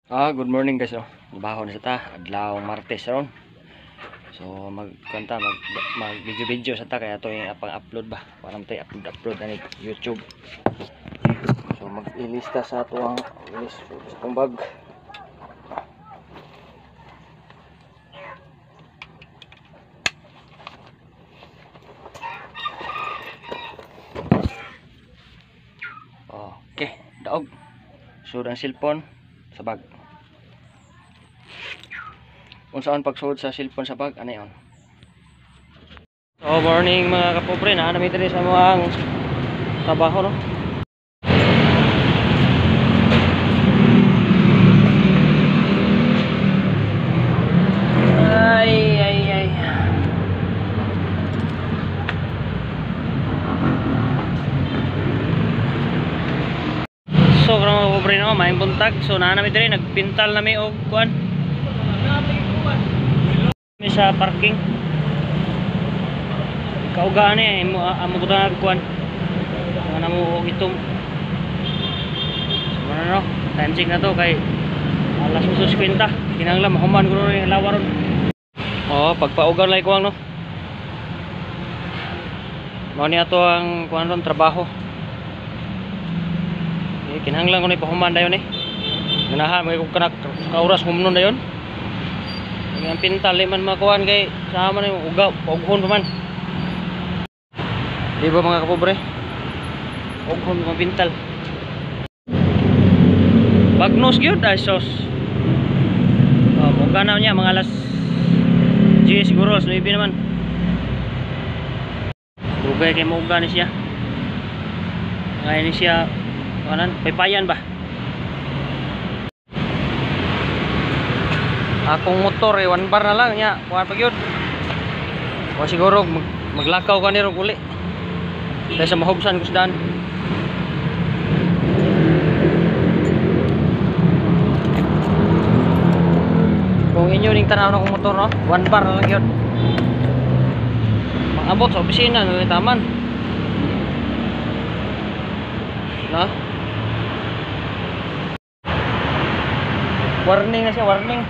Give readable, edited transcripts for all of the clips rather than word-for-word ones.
Good morning guys. Trabaho na sa ta adlaw Martes ron. So magkanta mag video sa ta kaya to yung pang-upload ba. Para tay upload ani YouTube. So mag-ilista sa ato ang list sa tong bag. Okay, daog. So ang cellphone sa bag. Kung saan pagsuod sa cellphone sa bag, ano yun? So morning mga kapobre, naanami dito sa mga trabaho, no? Ay. So karang mga kapobre, no? Maing buntag. So naanami dito, nagpintal nami og kuan. May sa parking kaugaan eh amo ko na kuan ana mo itom so ano time check na to kay alas 8:50 kinahanglan mahuman ko rin lawaron. Pagpaugan lay ko ang no mao ni ato ang kuan ron trabaho kinahanglan ko ni pahuman dayon ganahan mo ko kana kauras humnon dayon. Ang pintal man makuan kay sama na yung ugaw, ughon pa man. Di ba mga kapobre? Ughon pa pintal. Bagnos gyud ay sos. Muga na niya mga alas 10 siguro, 9 naman. Dugay kay muga ni siya. Ngayon ni siya kanan paypayan ba? Akong motor one bar na lang nya kuan pa gyud o siguro maglakaw ka niro uli dahil sa mahubsan ko sa daan. Kung inyo ning tanaw na akong motor no one bar na lang gyud mangabot sa opisina ng taman na warning na siya, warning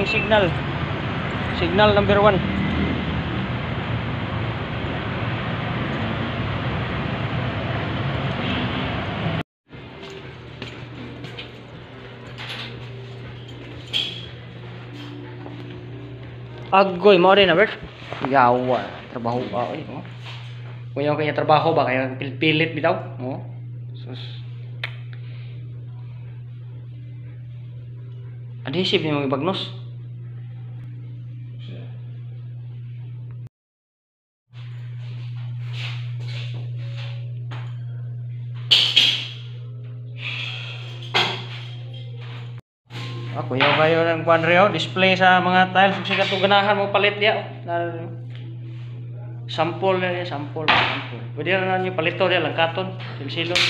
signal number 1. Agoy mo rin na Bert yawa trabaho ba kung yung kanya trabaho ba kaya pilit bitaw sus adhesive yung mga bagnos. Ako yung kayo ng kuanreo display sa mga tiles kung siya ganahan mo palit dia sample pwede na nyo palito dia lang katon silsilon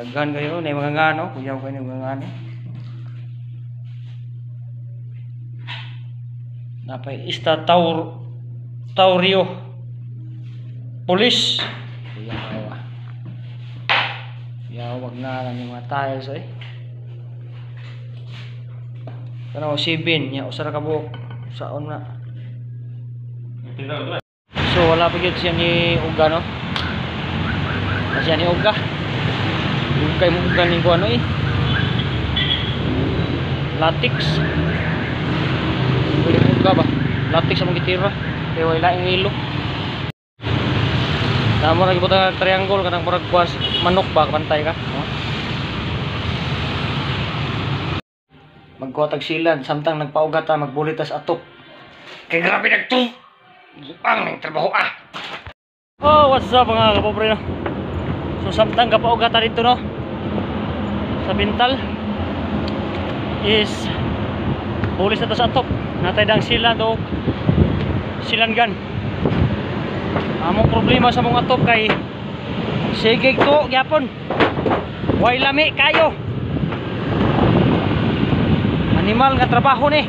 naghan kayo na mga ngano kuyaw kayo ng mga ngano napay ista Taurio police wag na lang yung mga tiles kana o sibin nya usara ka buok saon na so wala pa gyud siya ni uga no siya ni uga kay mo uga ning kuno latex pwede mo uga ba latex ang gitira kay wala ing ilo namo ra gibutang triangle kanang murag kuas manok ba pantay ka magkuhatag silan samtang nagpaugat ta magbulitas atop kay grabe nagtu ang ning trabaho what's up mga kapobre no so samtang kapaugat ta dito no sa pintal is bulis na ta sa atop natay dang silan do silangan among problema sa mga atop kay sige ko gyapon way lami kayo animal nga trabaho ni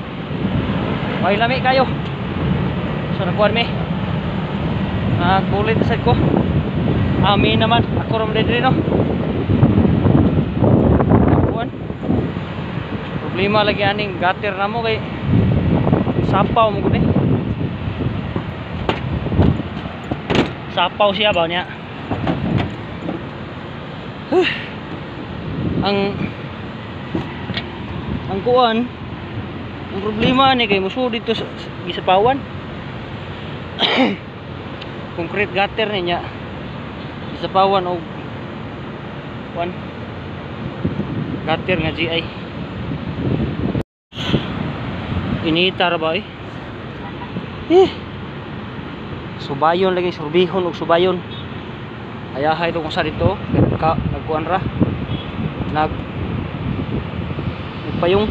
way lami kayo so nagkuhan mi nagbulit sa ko amin naman ako ron dito no Problema lagi aning gutter na mo kay sapaw mo gud eh. Sapaw siya ba niya. Ang kuan, ang problema ni kay muso dito sa gisapawan. Concrete gutter niya. Gisapawan og kuan. Gutter nga GI. Initar ba eh? Subayon lagi, surbihon og subayon. Ayahay ito kung sa dito nagkuan ra nagpayong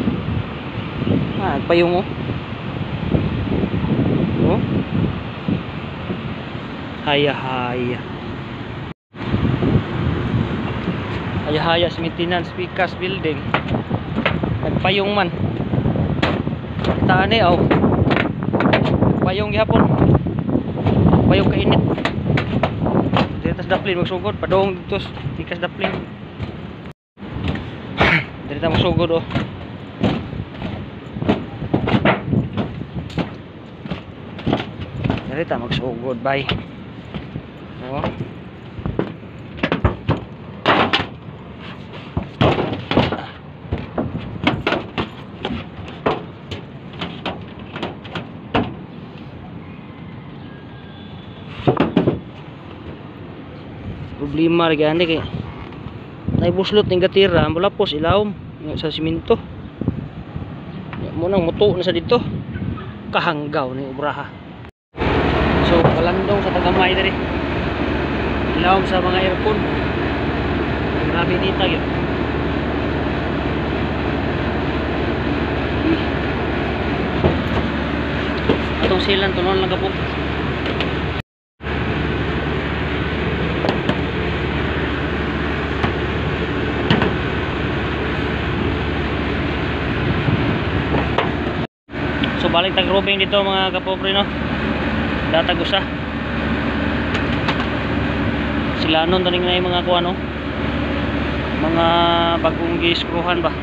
nagpayong oh. Haya sa maintenance Picas building nagpayong man taan eh nagpayong gihapon payong kainit dito sa daplin magsugod padong dito Picas daplin dito magsugod oh. Dito magsugod bye oh. Problema lagi ani kay naibuslot ning gatira mulapos ilawom sa simento mo nang muto na sa dito kahanggaw ni obraha. So kalandong sa tagamay diri ilawom sa mga aircon grabe nita yun. Atong silan tunon lang kapog. So balik tag roofing dito mga kapobre no. Datag usa. Silanon taning na yung mga kuan no. Mga bagong gi-screwhan ba.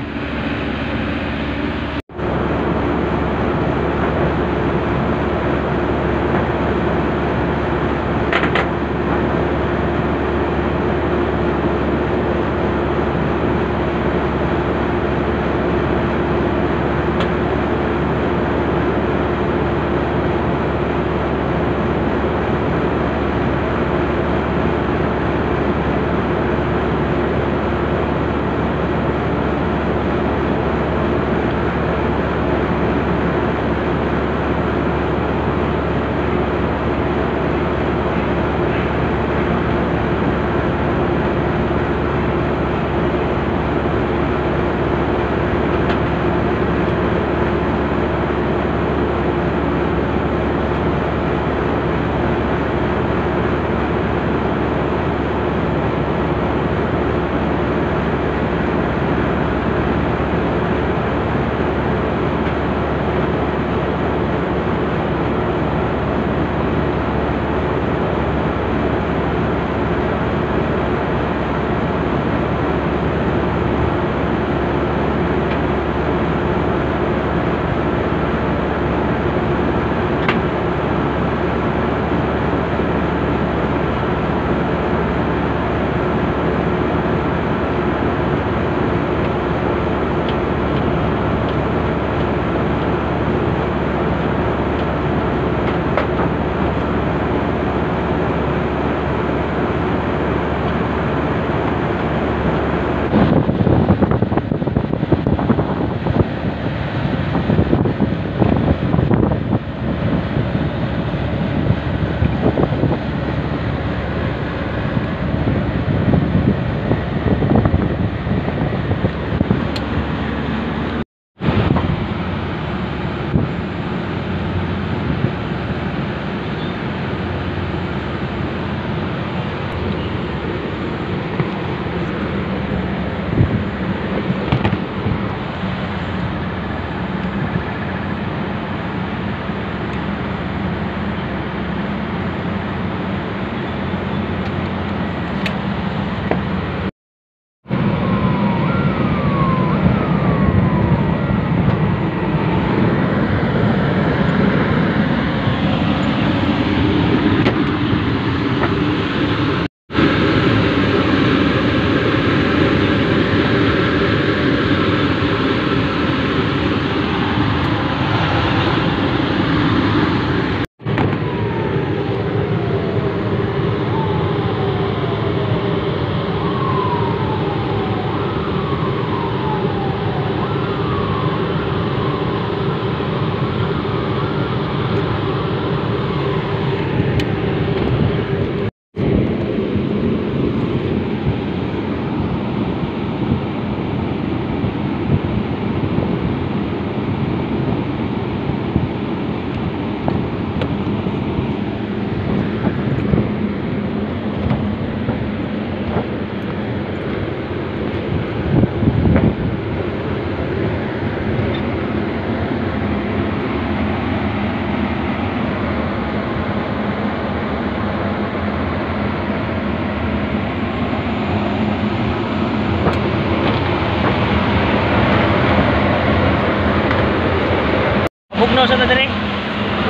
bugnaw sa ta dire.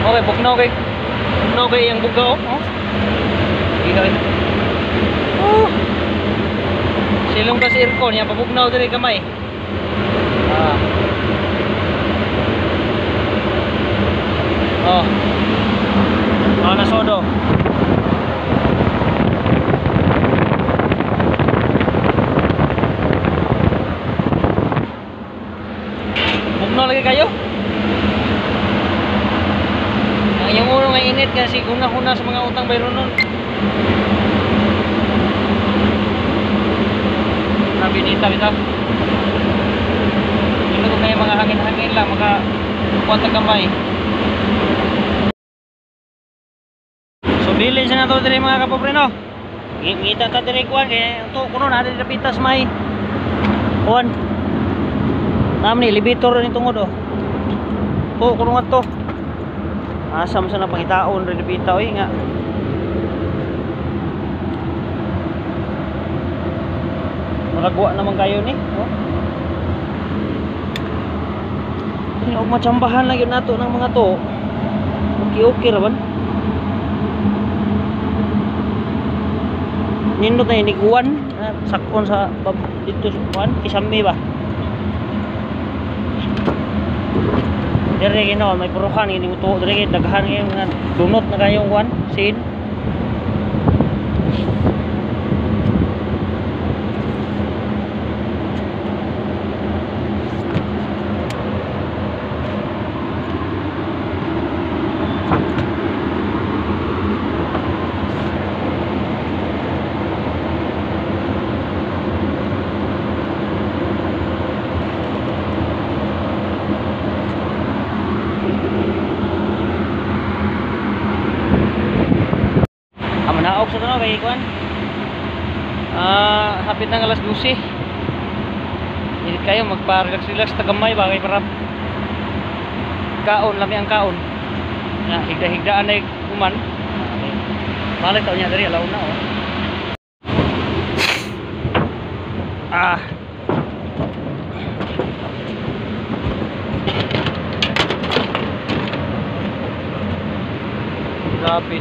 Okay, bugnaw kay. Bugnaw kay yang bugaw. Oh. Ilaw. Oh. Silong kasi aircon niya pabugnaw dire kamay. Ah. Oh. Oh, nasodo. Bugnaw lagi kayo? Ang yung ulo nga init kasi kuna-kuna sa mga utang bayron nun. Nabinita bitaw. Ito ko kayo mga hangin-hangin lang maka kuwat ang kamay. So bilin siya na to dire mga kapopreno. Ngita ta dire kuan kay to kuno na dire pitas may kuan. Nam ni libitor ni tungod oh. To kuno nga to. Asam sa na pangitaon re bitaw nga. Malagwa naman kayo ni, oh. Ini og macambahan lang yun nato ng mga to. Okay ra ban. Nindot na iniguan sakon sa dito kuan kisame ba. Dire gino may puruhan ini uto dire daghan nga mga dunot na kayong kuan sin. Naog sa tanong kay kuan. Hapit nang alas 12. Init kayo magpa-relax ta gamay ba kay para kaon lami ang kaon. Na higda-higdaan ay kuman. Balik taon niya diri alaw na oh. Grabe.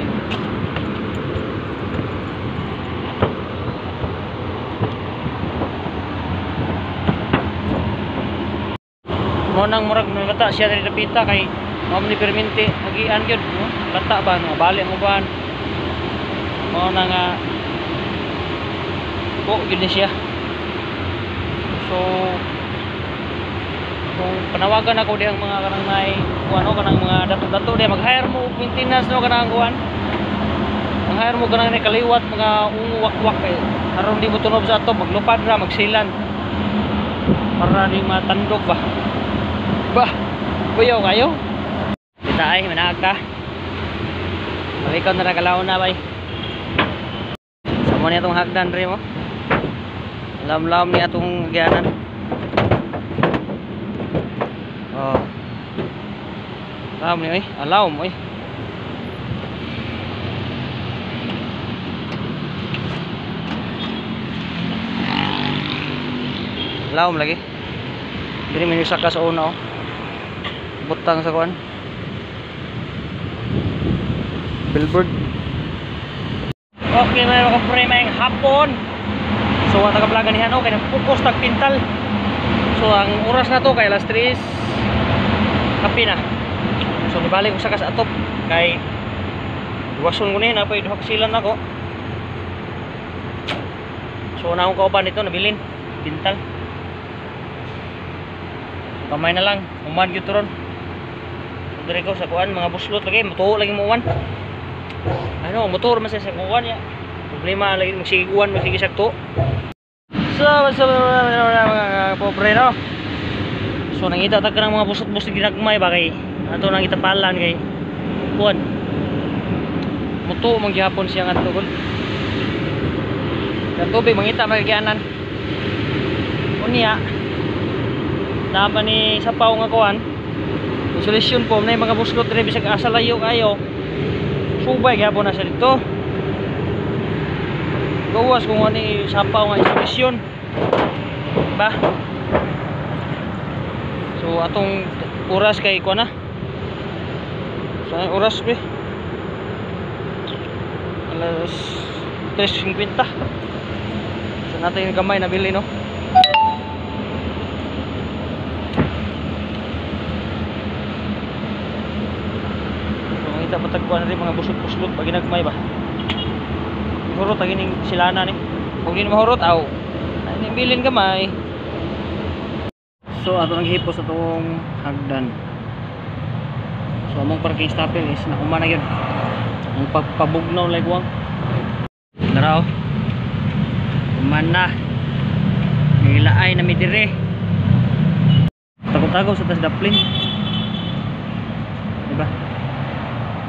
Mo nang murag bata siya diri napita kay mao ni permente agian gyud no bata ba no bali ang uban mo nang gyud ni siya. So kung panawagan ako dihang mga kanang may ano kanang mga dato-dato di mag-hire mo maintenance no kanang kuan mag-hire mo kanang ni kaliwat mga unguwak-wak kay aron di mo tunob sa ato maglupad ra magsilan para di matandog ba. Bah, kuyaw kayo. Kita ay manag ka. Ikaw na nagalaw na bay. Samo niya itong hagdan rin mo. Lam-lam niya itong gyanan. Oh. Lam niya eh. Alaw mo eh. Alaw mo lagi. Dili man yung saka sa una oh. Butang sa kuan billboard. Okay mga kapre mayang hapon. So ang taga-vlogan niya no kay nagpukos tagpintal. So ang oras na to kay alas 3 kapi na. So nibalik ko sa atop kay iwason ko ni napay duha silan ako. So na akong kauban dito nabilin pintal. Kamay na lang uman gyud ron. Dire ko sa kuan mga buslot lagi motor lagi mo uwan. Ano motor man sa kuan ya. Problema lagi magsige uwan magsige sakto. So mga pobre no. So nangita ta kanang mga busot-busot ginagmay ba kay ato nang itapalan kay kuan. Muto man gihapon siya ngadto gol. Ang tubig mangita magagyanan. Unya naman ni sapaw nga kuan solusyon po na yung mga buslot rin bisag asa layo kayo subay gyapon na sa dito gawas kung ano yung sapaw nga solusyon ba so atong oras kay kuan na Sa oras be. Alas 3:50. So natin yung gamay nabili no. So makita patagpuan na rin mga busog-busog pag ginagmay ba. Mahurot ang ining silana ni. Kung hindi mahurot aw. Ay bilin gamay. So ato nang hipos atong hagdan. So among parking stopper is nakuha na yun. Ang pagpabugnaw like wang. Naraw. Kumana. Nilaay na midire. Tago-tago sa tas daplin. Diba?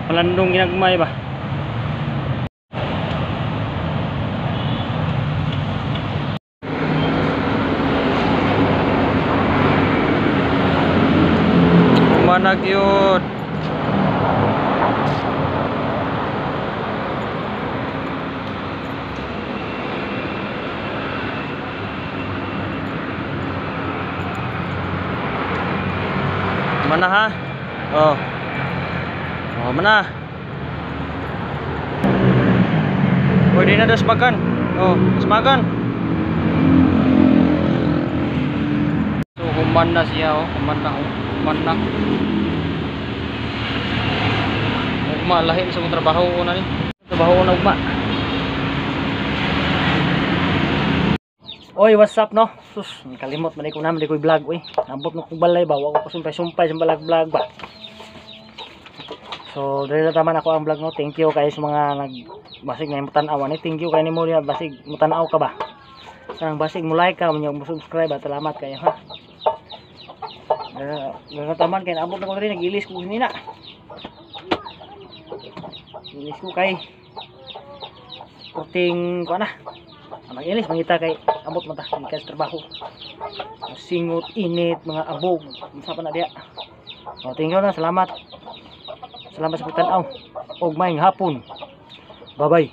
Palandong ginagmay ba? Kumana gyud. Mana ha? Oh. Oh, mana? Pwede na das makan. Oh, das makan. So, kumanda siya oh, kumanda oh. Kumanda. Ugma lahi sa mong trabaho na ni. Trabaho na ugma. Oy, what's up no? Sus, kalimot man ko naman di ko i-vlog oy. Ambot no kong balay ba, wako ko sumpay-sumpay sa vlog ba. So, dili tama na ko ang vlog no. Thank you kay sa mga basig nga mutan-aw ani. Thank you kay nimo niya basig mutan-aw ka ba. Sang basig mo like ka, mo subscribe, salamat kayo ha. Taman kay naabot na ko rin nag-ilis ko nina. Ilis ko kay puting ko na. Mag-ilis mangita kay abot mata kay trabaho. Singot init mga abog. Unsa pa na diha. So tingnan na salamat. Salamat sa pagtan-aw. Og maayong hapon. Bye-bye.